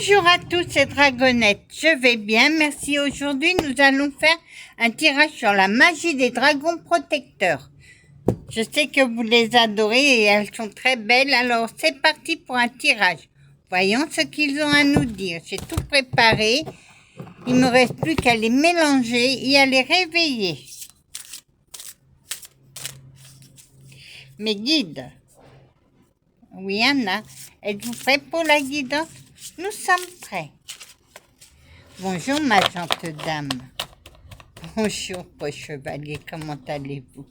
Bonjour à tous, c'est Dragonette. Je vais bien, merci. Aujourd'hui, nous allons faire un tirage sur la magie des dragons protecteurs. Je sais que vous les adorez et elles sont très belles. Alors, c'est parti pour un tirage. Voyons ce qu'ils ont à nous dire. J'ai tout préparé. Il me reste plus qu'à les mélanger et à les réveiller. Mes guides. Oui, Anna. Êtes-vous prêts pour la guidance? Nous sommes prêts. Bonjour, ma gentille dame. Bonjour, beau chevalier, comment allez-vous?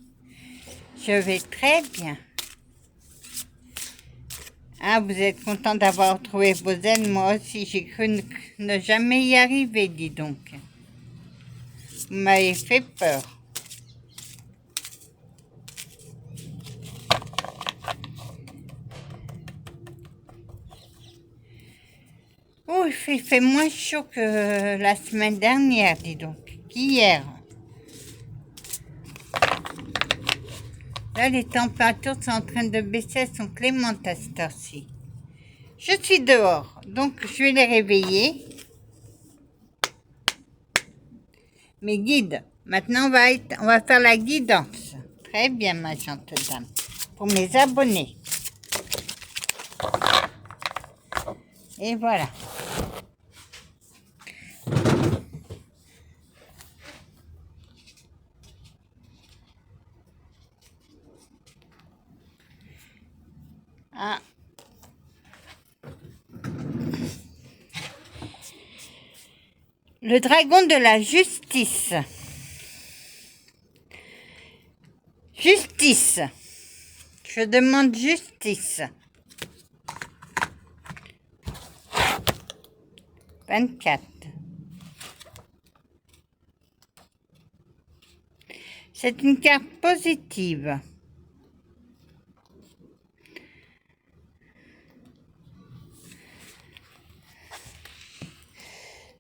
Je vais très bien. Ah, vous êtes content d'avoir trouvé vos ailes? Moi aussi, j'ai cru ne jamais y arriver, dis donc. Vous m'avez fait peur. Oh, il fait moins chaud que la semaine dernière, dis donc, qu'hier. Là, les températures sont en train de baisser, elles sont clémentes à cette heure-ci. Je suis dehors, donc je vais les réveiller. Mes guides. Maintenant, on va faire la guidance. Très bien, ma gentille dame. Pour mes abonnés. Et voilà. Ah. Le dragon de la justice. Justice. Je demande justice. 24. C'est une carte positive.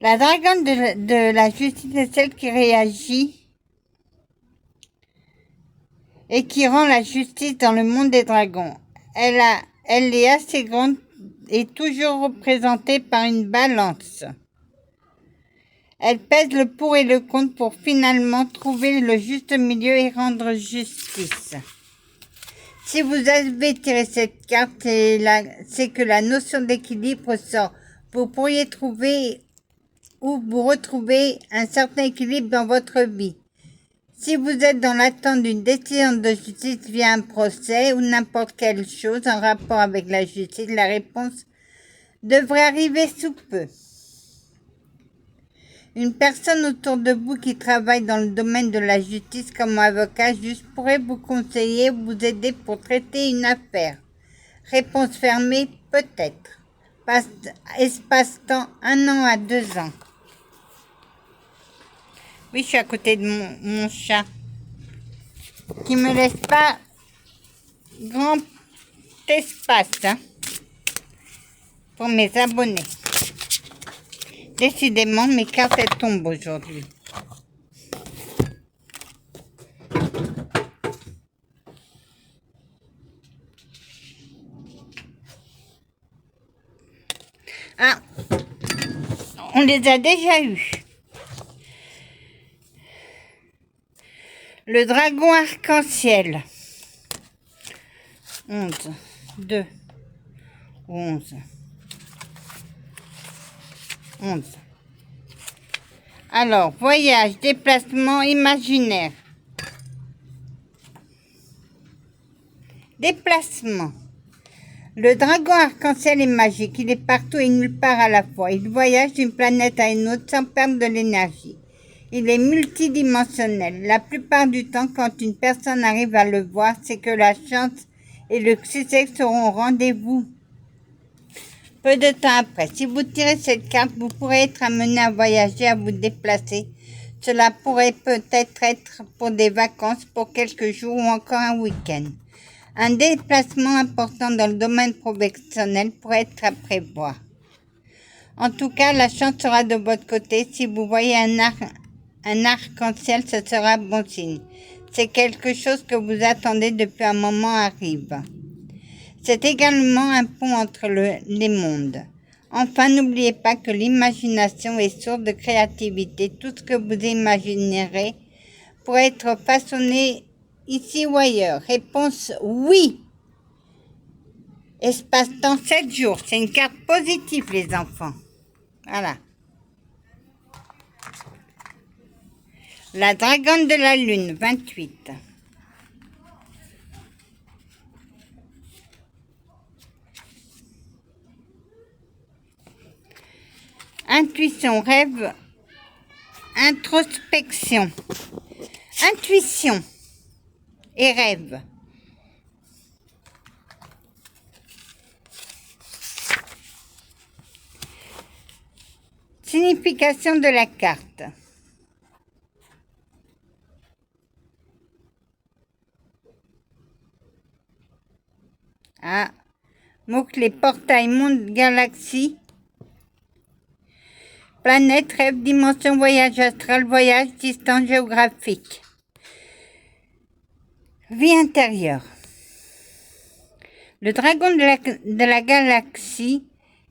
La dragonne de la justice est celle qui réagit et qui rend la justice dans le monde des dragons. Elle est assez grande et toujours représentée par une balance. Elle pèse le pour et le contre pour finalement trouver le juste milieu et rendre justice. Si vous avez tiré cette carte, c'est que la notion d'équilibre sort. Vous pourriez trouver ou vous retrouver un certain équilibre dans votre vie. Si vous êtes dans l'attente d'une décision de justice via un procès ou n'importe quelle chose en rapport avec la justice, la réponse devrait arriver sous peu. Une personne autour de vous qui travaille dans le domaine de la justice comme avocat juste pourrait vous conseiller ou vous aider pour traiter une affaire. Réponse fermée, peut-être. Espace-temps 1 an à 2 ans. Oui, je suis à côté de mon chat qui me laisse pas grand espace pour mes abonnés. Décidément, mes cartes elles tombent aujourd'hui. Ah, on les a déjà eus. Le dragon arc-en-ciel. 11, 2, 11. 11. Alors, voyage, déplacement imaginaire. Déplacement. Le dragon arc-en-ciel est magique. Il est partout et nulle part à la fois. Il voyage d'une planète à une autre sans perdre de l'énergie. Il est multidimensionnel. La plupart du temps, quand une personne arrive à le voir, c'est que la chance et le succès seront au rendez-vous. Peu de temps après, si vous tirez cette carte, vous pourrez être amené à voyager, à vous déplacer. Cela pourrait peut-être être pour des vacances, pour quelques jours ou encore un week-end. Un déplacement important dans le domaine professionnel pourrait être à prévoir. En tout cas, la chance sera de votre côté. Si vous voyez un arc-en-ciel, ce sera bon signe. C'est quelque chose que vous attendez depuis un moment arrive. C'est également un pont entre les mondes. Enfin, n'oubliez pas que l'imagination est source de créativité. Tout ce que vous imaginerez pourrait être façonné ici ou ailleurs. Réponse oui. Espace-temps 7 jours. C'est une carte positive, les enfants. Voilà. La dragonne de la lune, 28. Intuition, rêve, introspection. Intuition et rêve. Signification de la carte. Ah, mots-clés, portail, monde, galaxie, planète, rêve, dimension, voyage astral, voyage, distance géographique. Vie intérieure. Le dragon de la galaxie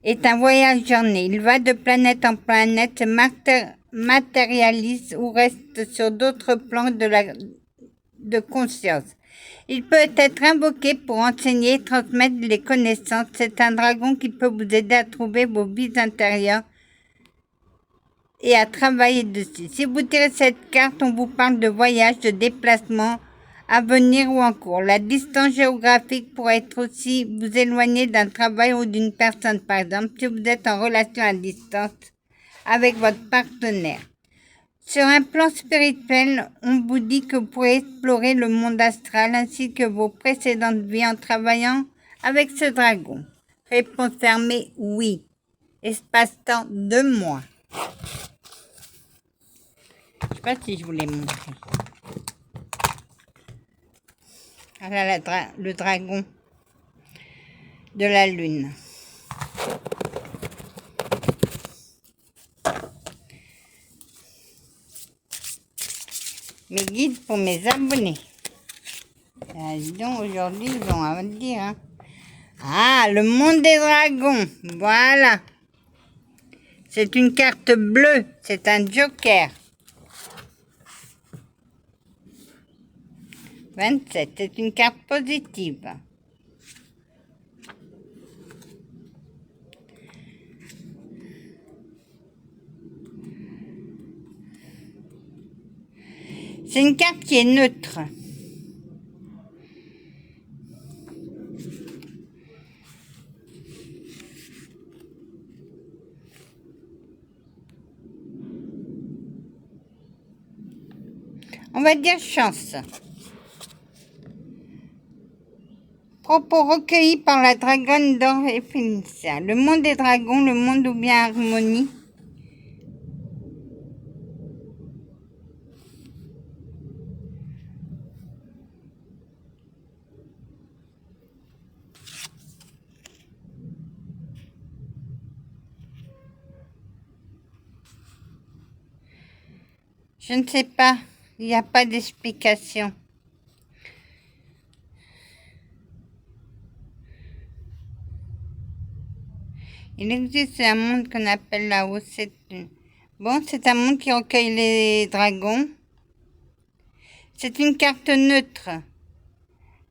est un voyageur-né. Il va de planète en planète, se matérialise ou reste sur d'autres plans de conscience. Il peut être invoqué pour enseigner et transmettre les connaissances. C'est un dragon qui peut vous aider à trouver vos vies intérieures et à travailler dessus. Si vous tirez cette carte, on vous parle de voyage, de déplacement à venir ou en cours. La distance géographique pourrait être aussi vous éloigner d'un travail ou d'une personne. Par exemple, si vous êtes en relation à distance avec votre partenaire. Sur un plan spirituel, on vous dit que vous pourrez explorer le monde astral ainsi que vos précédentes vies en travaillant avec ce dragon. Réponse fermée, oui. Espace-temps 2 mois. Je ne sais pas si je vous l'ai montré. Voilà le dragon de la lune. Mes guides pour mes abonnés. Donc aujourd'hui, ils vont à dire. Hein. Ah, le monde des dragons. Voilà. C'est une carte bleue. C'est un joker. 27. C'est une carte positive. C'est une carte qui est neutre. On va dire chance. Propos recueillis par la dragonne d'or et Félicia. Le monde des dragons, le monde ou bien harmonie. Je ne sais pas, il n'y a pas d'explication. Il existe un monde qu'on appelle là-haut. C'est un monde qui recueille les dragons. C'est une carte neutre.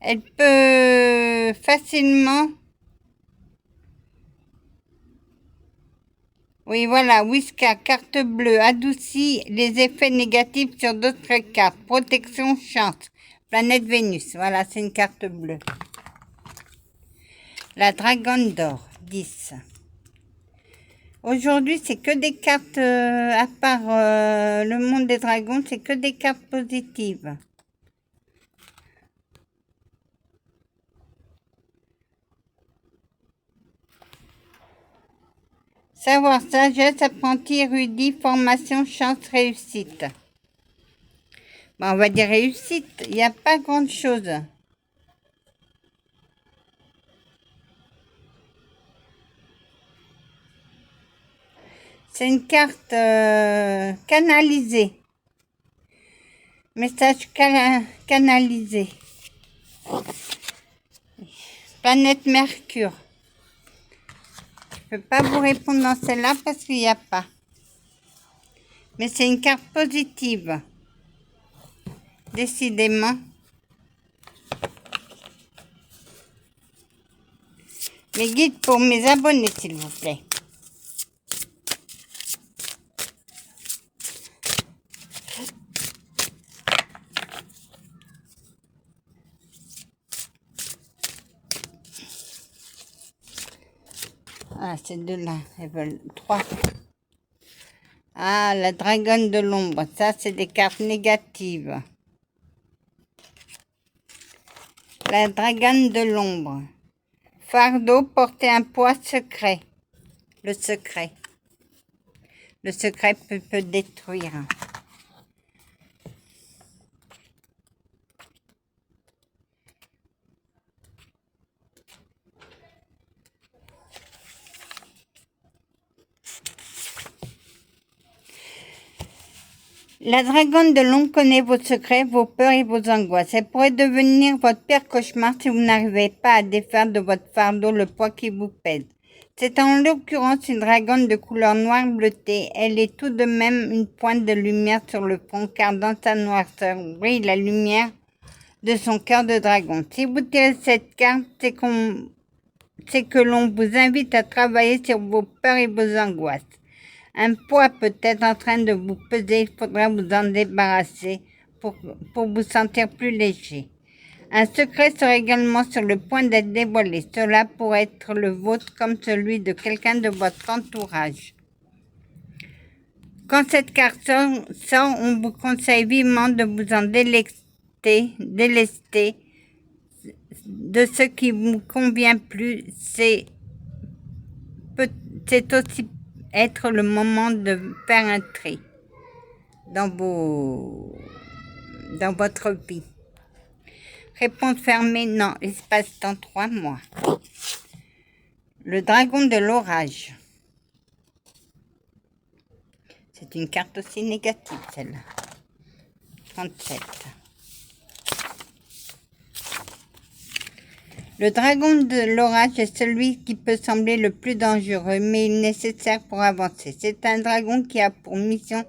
Elle peut facilement... Oui, voilà, Whisca, carte bleue, adoucit les effets négatifs sur d'autres cartes. Protection, chance, planète Vénus. Voilà, c'est une carte bleue. La dragonne d'or, 10. Aujourd'hui, c'est que des cartes, à part le monde des dragons, c'est que des cartes positives. Savoir, sagesse, apprenti, érudit, formation, chance, réussite. Bon, on va dire réussite, il n'y a pas grand-chose. C'est une carte canalisée. Message canalisé. Planète Mercure. Je ne peux pas vous répondre dans celle-là parce qu'il n'y a pas. Mais c'est une carte positive. Décidément. Mes guides pour mes abonnés, s'il vous plaît. Ah, ces deux-là, elles veulent 3. Ah, la dragonne de l'ombre. Ça, c'est des cartes négatives. La dragonne de l'ombre. Fardeau, porter un poids secret. Le secret. Le secret peut détruire. La dragonne de l'ombre connaît vos secrets, vos peurs et vos angoisses. Elle pourrait devenir votre pire cauchemar si vous n'arrivez pas à défaire de votre fardeau le poids qui vous pèse. C'est en l'occurrence une dragonne de couleur noire bleutée. Elle est tout de même une pointe de lumière sur le fond, car dans sa noirceur brille la lumière de son cœur de dragon. Si vous tirez cette carte, c'est que l'on vous invite à travailler sur vos peurs et vos angoisses. Un poids peut être en train de vous peser, il faudra vous en débarrasser pour vous sentir plus léger. Un secret serait également sur le point d'être dévoilé. Cela pourrait être le vôtre comme celui de quelqu'un de votre entourage. Quand cette carte sort, on vous conseille vivement de vous en délester de ce qui vous convient plus. C'est aussi être le moment de faire un tri dans votre vie. Réponse fermée, non. Espace-temps 3 mois. Le dragon de l'orage. C'est une carte aussi négative, celle-là. 37. Le dragon de l'orage est celui qui peut sembler le plus dangereux, mais il est nécessaire pour avancer. C'est un dragon qui a pour mission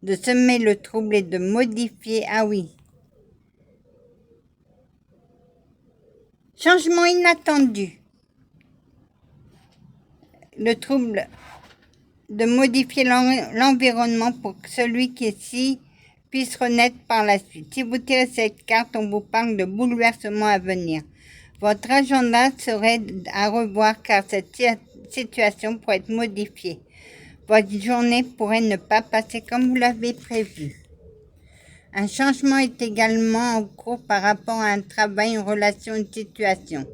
de semer le trouble et de modifier. Ah oui. Changement inattendu. Le trouble de modifier l'environnement pour que celui qui est ici puisse renaître par la suite. Si vous tirez cette carte, on vous parle de bouleversements à venir. Votre agenda serait à revoir car cette situation pourrait être modifiée. Votre journée pourrait ne pas passer comme vous l'avez prévu. Un changement est également en cours par rapport à un travail, une relation, une situation.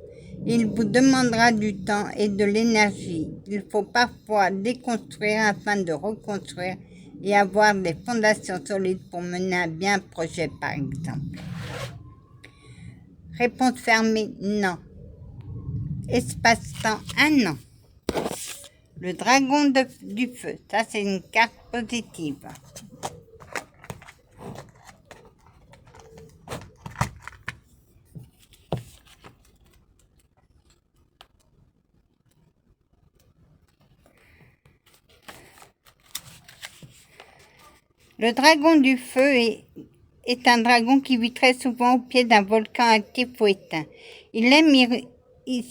Il vous demandera du temps et de l'énergie. Il faut parfois déconstruire afin de reconstruire et avoir des fondations solides pour mener à bien un projet, par exemple. Réponse fermée, non. Espace-temps, 1 an. Le dragon du feu, ça c'est une carte positive. Le dragon du feu est un dragon qui vit très souvent au pied d'un volcan actif ou éteint. Il aime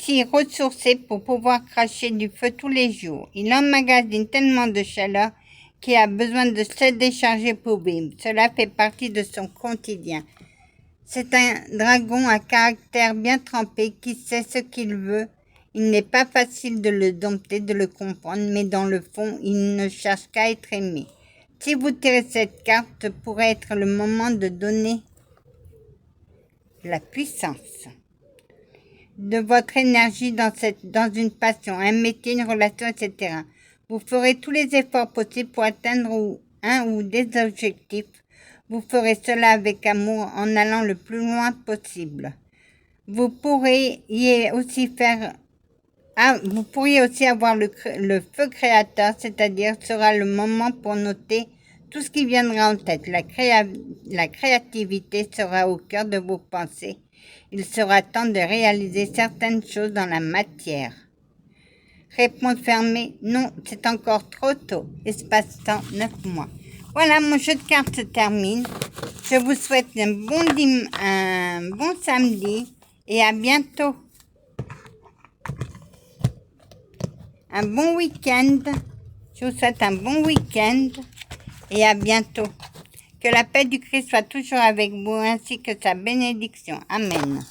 s'y ressourcer pour pouvoir cracher du feu tous les jours. Il emmagasine tellement de chaleur qu'il a besoin de se décharger pour vivre. Cela fait partie de son quotidien. C'est un dragon à caractère bien trempé qui sait ce qu'il veut. Il n'est pas facile de le dompter, de le comprendre, mais dans le fond, il ne cherche qu'à être aimé. Si vous tirez cette carte, pourrait être le moment de donner la puissance de votre énergie dans une passion, un métier, une relation, etc. Vous ferez tous les efforts possibles pour atteindre un ou des objectifs. Vous ferez cela avec amour en allant le plus loin possible. Vous pourriez aussi avoir le feu créateur, c'est-à-dire sera le moment pour noter tout ce qui viendra en tête. La créativité sera au cœur de vos pensées. Il sera temps de réaliser certaines choses dans la matière. Réponse fermée, non, c'est encore trop tôt. Espace-temps, 9 mois. Voilà, mon jeu de cartes se termine. Je vous souhaite un bon samedi et à bientôt. Un bon week-end. Je vous souhaite un bon week-end et à bientôt. Que la paix du Christ soit toujours avec vous ainsi que sa bénédiction. Amen.